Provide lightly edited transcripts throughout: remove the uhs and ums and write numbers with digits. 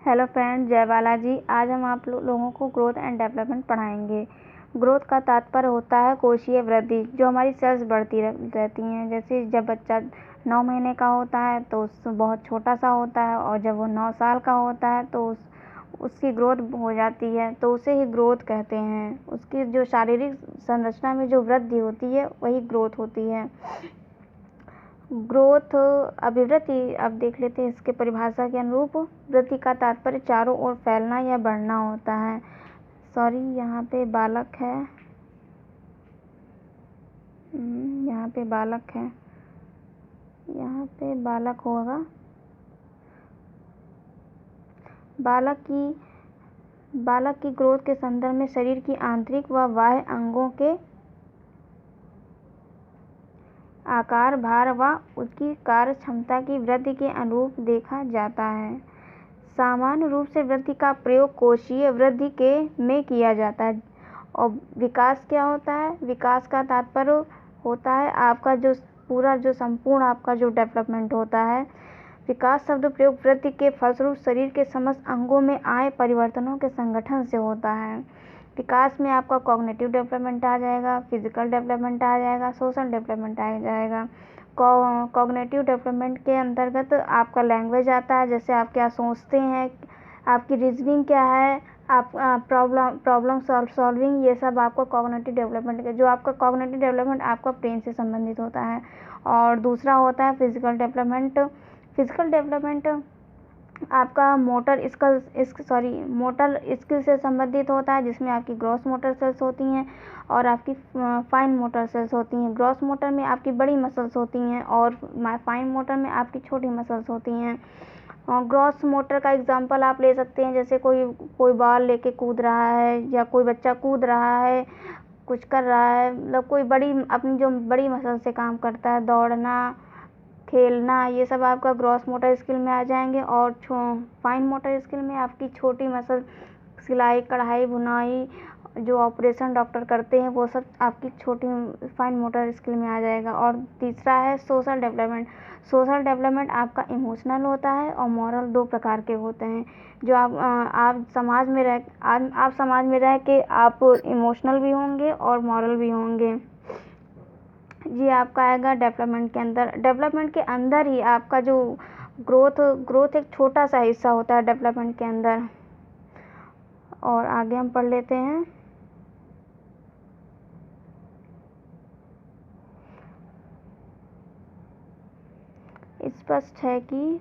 Hello friend, जय बालाजी। आज हम आप लोगों को ग्रोथ एंड डेवलपमेंट पढ़ाएंगे। ग्रोथ का तात्पर्य होता है कोशीय वृद्धि, जो हमारी सेल्स बढ़ती रहती हैं। जैसे जब बच्चा 9 महीने का होता है तो बहुत छोटा सा होता है, और जब वो 9 साल का होता है तो उसकी ग्रोथ हो जाती है, तो उसे ही ग्रोथ कहते हैं। उसकी जो शारीरिक संरचना में जो वृद्धि होती है वही ग्रोथ होती है। ग्रोथ अभिवृद्धि, अब देख लेते हैं इसके परिभाषा के अनुरूप। वृद्धि का तात्पर्य चारों ओर फैलना या बढ़ना होता है। सॉरी, यहाँ पे बालक है, यहाँ पे बालक है, यहाँ पे बालक होगा। बालक की ग्रोथ के संदर्भ में शरीर की आंतरिक व बाह्य अंगों के आकार, भार व उसकी कार्य क्षमता की वृद्धि के अनुरूप देखा जाता है। सामान्य रूप से वृद्धि का प्रयोग कोशीय वृद्धि में किया जाता है। और विकास क्या होता है? विकास का तात्पर्य होता है आपका जो पूरा जो संपूर्ण आपका जो डेवलपमेंट होता है। विकास शब्द प्रयोग वृद्धि के फलस्वरूप शरीर के समस्त अंगों में आए परिवर्तनों के संगठन से होता है। विकास में आपका कॉग्निटिव डेवलपमेंट आ जाएगा, फिजिकल डेवलपमेंट आ जाएगा, सोशल डेवलपमेंट आ जाएगा। कॉग्निटिव डेवलपमेंट के अंतर्गत आपका लैंग्वेज आता है, जैसे आप क्या सोचते हैं, आपकी रीजनिंग क्या है, आप प्रॉब्लम सॉल्विंग, ये सब आपका कॉग्निटिव डेवलपमेंट है। जो आपका कॉग्निटिव डेवलपमेंट आपका ब्रेन से संबंधित होता है। और दूसरा होता है फिजिकल डेवलपमेंट। फिजिकल डेवलपमेंट आपका मोटर स्किल से संबंधित होता है, जिसमें आपकी ग्रॉस मोटर सेल्स होती हैं और आपकी फाइन मोटर सेल्स होती हैं। ग्रॉस मोटर में आपकी बड़ी मसल्स होती हैं और फाइन मोटर में आपकी छोटी मसल्स होती हैं। ग्रॉस मोटर का एग्जांपल आप ले सकते हैं, जैसे कोई बॉल लेके कूद रहा है, या कोई बच्चा कूद रहा है, कुछ कर रहा है, मतलब कोई अपनी जो बड़ी मसल से काम करता है, दौड़ना, खेलना, ये सब आपका ग्रॉस मोटर स्किल में आ जाएंगे। और फाइन मोटर स्किल में आपकी छोटी मसल, सिलाई, कढ़ाई, बुनाई, जो ऑपरेशन डॉक्टर करते हैं, वो सब आपकी छोटी फाइन मोटर स्किल में आ जाएगा। और तीसरा है सोशल डेवलपमेंट। सोशल डेवलपमेंट आपका इमोशनल होता है और मॉरल, दो प्रकार के होते हैं। जो आप समाज में रह के आप इमोशनल भी होंगे और मॉरल भी होंगे। जी आपका आएगा डेवलपमेंट के अंदर। डेवलपमेंट के अंदर ही आपका जो ग्रोथ एक छोटा सा हिस्सा होता है डेवलपमेंट के अंदर। और आगे हम पढ़ लेते हैं। स्पष्ट है कि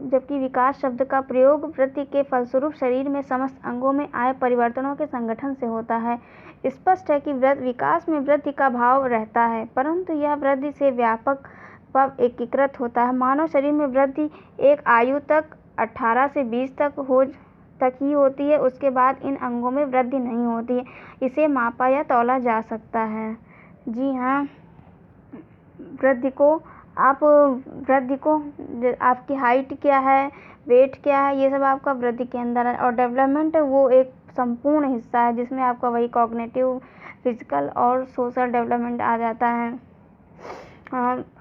जबकि विकास शब्द का प्रयोग वृद्धि के फलस्वरूप शरीर में समस्त अंगों में आए परिवर्तनों के संगठन से होता है। स्पष्ट है कि विकास में वृद्धि का भाव रहता है, परंतु यह वृद्धि से व्यापक व एकीकृत होता है। मानव शरीर में वृद्धि एक आयु तक 18 से 20 तक ही होती है। उसके बाद इन अंगों में वृद्धि नहीं होती है। इसे मापा या तौला जा सकता है। जी हाँ, वृद्धि को आपकी हाइट क्या है, वेट क्या है, ये सब आपका वृद्धि के अंदर है। और डेवलपमेंट वो एक संपूर्ण हिस्सा है, जिसमें आपका वही कॉग्निटिव, फिजिकल और सोशल डेवलपमेंट आ जाता है।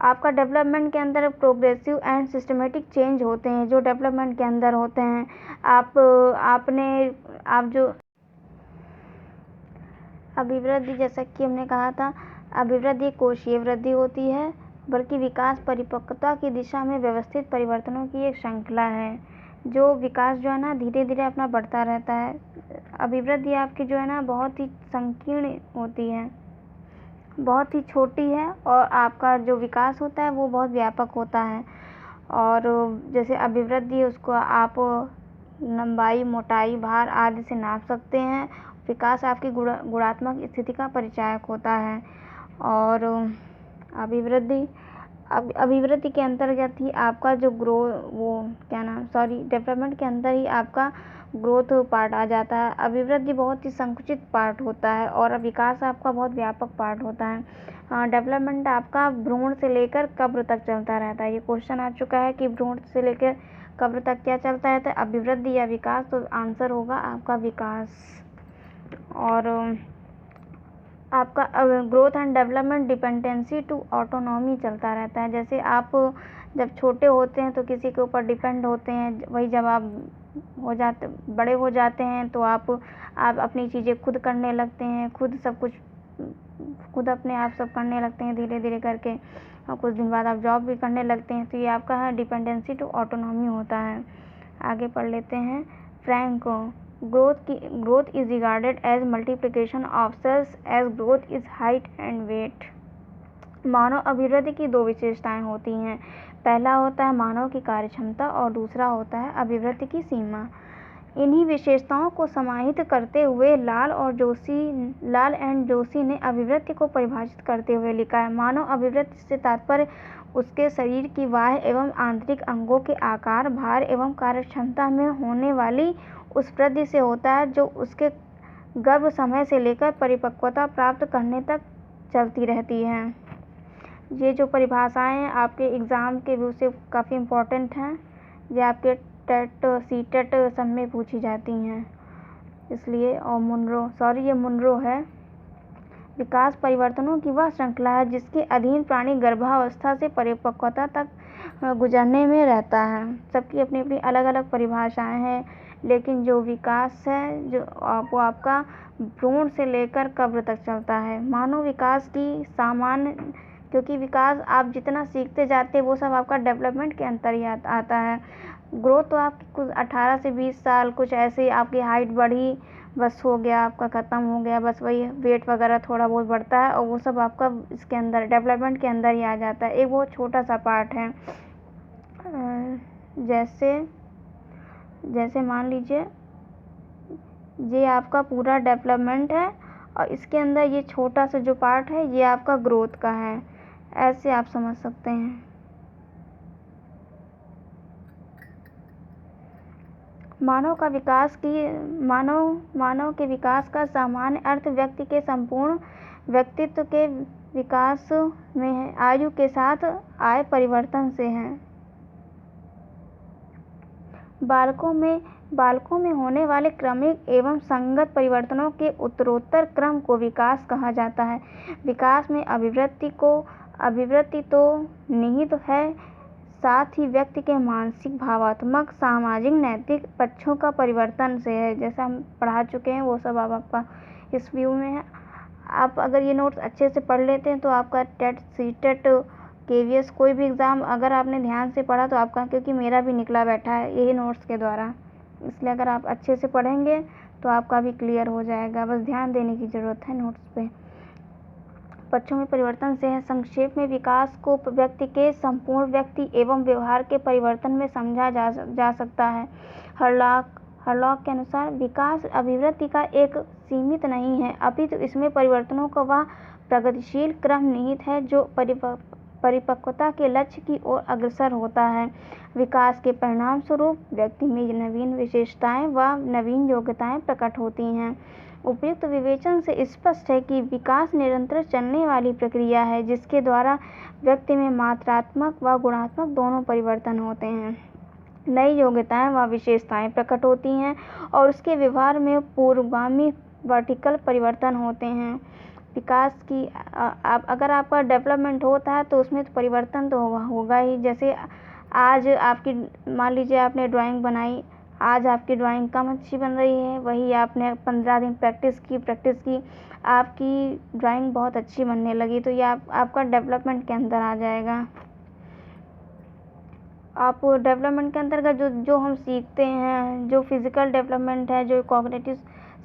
आपका डेवलपमेंट के अंदर प्रोग्रेसिव एंड सिस्टमेटिक चेंज होते हैं, जो डेवलपमेंट के अंदर होते हैं। आप जो अभिवृद्धि, जैसा कि हमने कहा था, अभिवृद्धि कोशीय वृद्धि होती है, बल्कि विकास परिपक्वता की दिशा में व्यवस्थित परिवर्तनों की एक श्रृंखला है। जो विकास जो है ना, धीरे धीरे अपना बढ़ता रहता है। अभिवृद्धि आपकी जो है ना, बहुत ही संकीर्ण होती है, बहुत ही छोटी है, और आपका जो विकास होता है वो बहुत व्यापक होता है। और जैसे अभिवृद्धि, उसको आप लंबाई, मोटाई, भार आदि से नाप सकते हैं। विकास आपकी गुणात्मक स्थिति का परिचायक होता है। और अभिवृद्धि के अंतर्गत ही आपका जो डेवलपमेंट के अंदर ही आपका ग्रोथ पार्ट आ जाता है। अभिवृद्धि बहुत ही संकुचित पार्ट होता है और विकास आपका बहुत व्यापक पार्ट होता है। डेवलपमेंट आपका भ्रूण से लेकर कब्र तक चलता रहता है। ये क्वेश्चन आ चुका है कि भ्रूण से लेकर कब्र तक क्या चलता रहता है, अभिवृद्धि या विकास? तो आंसर होगा आपका विकास। और आपका growth and development dependency to autonomy चलता रहता है। जैसे आप जब छोटे होते हैं तो किसी के ऊपर डिपेंड होते हैं, वही जब आप बड़े हो जाते हैं तो आप अपनी चीज़ें खुद करने लगते हैं, खुद सब कुछ खुद अपने आप सब करने लगते हैं धीरे धीरे करके, और कुछ दिन बाद आप जॉब भी करने लगते हैं। तो ये आपका है डिपेंडेंसी टू ऑटोनॉमी होता है। आगे पढ़ लेते हैं Franco. Growth is regarded as multiplication of cells as growth is height and weight. मानव अभिवृद्धि की दो विशेषताएं होती हैं। पहला होता है मानव की कार्यक्षमता और दूसरा होता है अभिवृद्धि की सीमा। इन्हीं विशेषताओं को समाहित करते हुए लाल एंड जोशी ने अभिवृद्धि को परिभाषित करते हुए लिखा है, मानव अभिवृद्धि से तात्पर्य उसके शरीर की बाह्य एवं आंतरिक अंगों के आकार, भार एवं कार्यक्षमता में होने वाली उस वृद्धि से होता है जो उसके गर्भ समय से लेकर परिपक्वता प्राप्त करने तक चलती रहती है। ये जो परिभाषाएं हैं आपके एग्ज़ाम के व्यू से काफ़ी इम्पोर्टेंट हैं, ये आपके टेट सीटेट सब में पूछी जाती हैं इसलिए। और ये मुनरो है। विकास परिवर्तनों की वह श्रृंखला है जिसके अधीन प्राणी गर्भावस्था से परिपक्वता तक गुजरने में रहता है। सबकी अपनी अपनी अलग अलग परिभाषाएं हैं, लेकिन जो विकास है वो आपका भ्रूण से लेकर कब्र तक चलता है। मानव विकास की सामान्य, क्योंकि विकास आप जितना सीखते जाते हैं वो सब आपका डेवलपमेंट के अंतर ही आता है। ग्रोथ तो आपकी कुछ 18 से 20 साल कुछ ऐसे आपकी हाइट बढ़ी, बस हो गया, आपका ख़त्म हो गया, बस वही वेट वगैरह थोड़ा बहुत बढ़ता है और वो सब आपका इसके अंदर डेवलपमेंट के अंदर ही आ जाता है। एक बहुत छोटा सा पार्ट है। जैसे मान लीजिए ये आपका पूरा डेवलपमेंट है और इसके अंदर ये छोटा सा जो पार्ट है ये आपका ग्रोथ का है, ऐसे आप समझ सकते हैं। मानव के विकास का सामान्य अर्थ व्यक्ति के संपूर्ण व्यक्तित्व के विकास में है, आयु के साथ आए परिवर्तन से है। बालकों में होने वाले क्रमिक एवं संगत परिवर्तनों के उत्तरोत्तर क्रम को विकास कहा जाता है। विकास में अभिवृद्धि तो निहित है, साथ ही व्यक्ति के मानसिक, भावात्मक, सामाजिक, नैतिक पक्षों का परिवर्तन से है। जैसा हम पढ़ा चुके हैं वो सब आपका इस व्यू में है। आप अगर ये नोट्स अच्छे से पढ़ लेते हैं तो आपका टेट, सीटेट, केवीएस कोई भी एग्ज़ाम अगर आपने ध्यान से पढ़ा तो आपका, क्योंकि मेरा भी निकला बैठा है यही नोट्स के द्वारा, इसलिए अगर आप अच्छे से पढ़ेंगे तो आपका भी क्लियर हो जाएगा। बस ध्यान देने की ज़रूरत है नोट्स पे। पक्षों में परिवर्तन से है। संक्षेप में विकास को व्यक्ति के संपूर्ण व्यक्ति एवं व्यवहार के परिवर्तन में समझा जा सकता है। हरलॉक के अनुसार विकास अभिवृद्धि का एक सीमित नहीं है, अपितु इसमें परिवर्तनों का वह प्रगतिशील क्रम निहित है जो परिपक्वता के लक्ष्य की ओर अग्रसर होता है। विकास के परिणाम स्वरूप व्यक्ति में नवीन विशेषताएं व नवीन योग्यताएं प्रकट होती हैं। उपयुक्त विवेचन से स्पष्ट है कि विकास निरंतर चलने वाली प्रक्रिया है जिसके द्वारा व्यक्ति में मात्रात्मक व गुणात्मक दोनों परिवर्तन होते हैं। नई योग्यताएं व विशेषताएं प्रकट होती हैं और उसके व्यवहार में पूर्वगामी वर्टिकल परिवर्तन होते हैं। विकास की अगर आपका डेवलपमेंट होता है तो उसमें तो परिवर्तन तो होगा ही। जैसे आज आपकी, मान लीजिए आपने ड्राइंग बनाई, आज आपकी ड्राइंग कम अच्छी बन रही है, वही आपने 15 दिन प्रैक्टिस की, आपकी ड्राइंग बहुत अच्छी बनने लगी, तो ये आपका डेवलपमेंट के अंदर आ जाएगा। आप डेवलपमेंट के अंतर्गत जो हम सीखते हैं, जो फिज़िकल डेवलपमेंट है, जो कॉग्निटिव,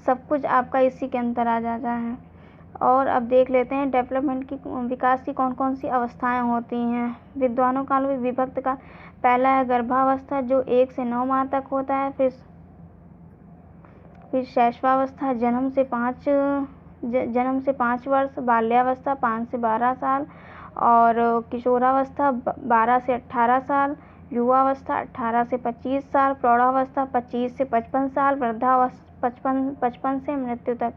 सब कुछ आपका इसी के अंदर आ जाता है। और अब देख लेते हैं विकास की कौन कौन सी अवस्थाएं होती हैं। विद्वानों काल में विभक्त का पहला है गर्भावस्था जो 1 से 9 माह तक होता है। फिर शैशवावस्था जन्म से 5 वर्ष, बाल्यावस्था 5 से 12 साल और किशोरावस्था 12 से 18 साल, युवावस्था 18 से 25 साल, प्रौढ़ावस्था 25 से 55 साल, वृद्धावस्था 55 से मृत्यु तक।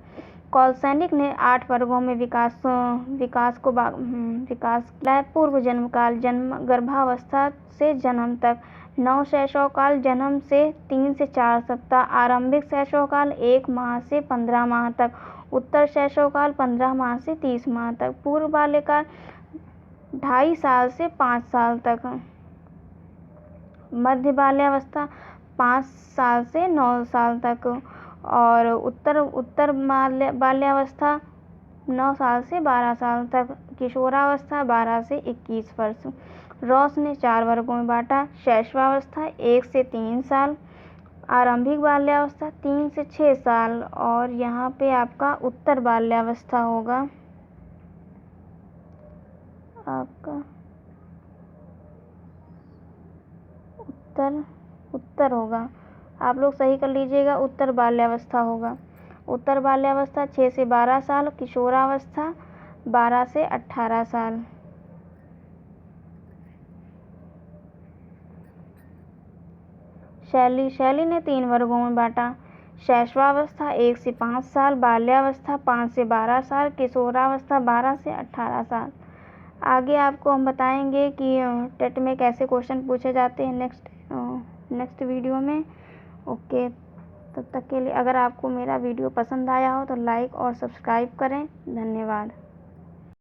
कॉलसैनिक ने 8 वर्गों में विकास पूर्व जन्म काल, गर्भावस्था से जन्म तक, नव शैशव काल, जन्म से 3 से 4 सप्ताह, आरंभिक शैशव काल 1 माह से 15 माह तक, उत्तर शैशव काल 15 माह से 30 माह तक, पूर्व बाल्यकाल 2.5 साल से 5 साल तक, मध्य बाल्यावस्था 5 साल से 9 साल तक, और उत्तर बाल्यावस्था 9 साल से 12 साल तक, किशोरावस्था 12 से 21 वर्ष। रॉस ने 4 वर्गों में बांटा। शैशवावस्था 1 से 3 साल, आरंभिक बाल्यावस्था 3 से 6 साल, और यहाँ पे आपका उत्तर बाल्यावस्था होगा आपका उत्तर होगा। आप लोग सही कर लीजिएगा, उत्तर बाल्यावस्था होगा। उत्तर बाल्यावस्था 6 से 12 साल, किशोरावस्था 12 से 18 साल। शैली ने 3 वर्गों में बांटा। शैशवावस्था 1 से 5 साल, बाल्यावस्था 5 से 12 साल, किशोरावस्था 12 से 18 साल। आगे आपको हम बताएंगे कि टेट में कैसे क्वेश्चन पूछे जाते हैं नेक्स्ट वीडियो में। ओके, तब तक के लिए अगर आपको मेरा वीडियो पसंद आया हो तो लाइक और सब्सक्राइब करें। धन्यवाद।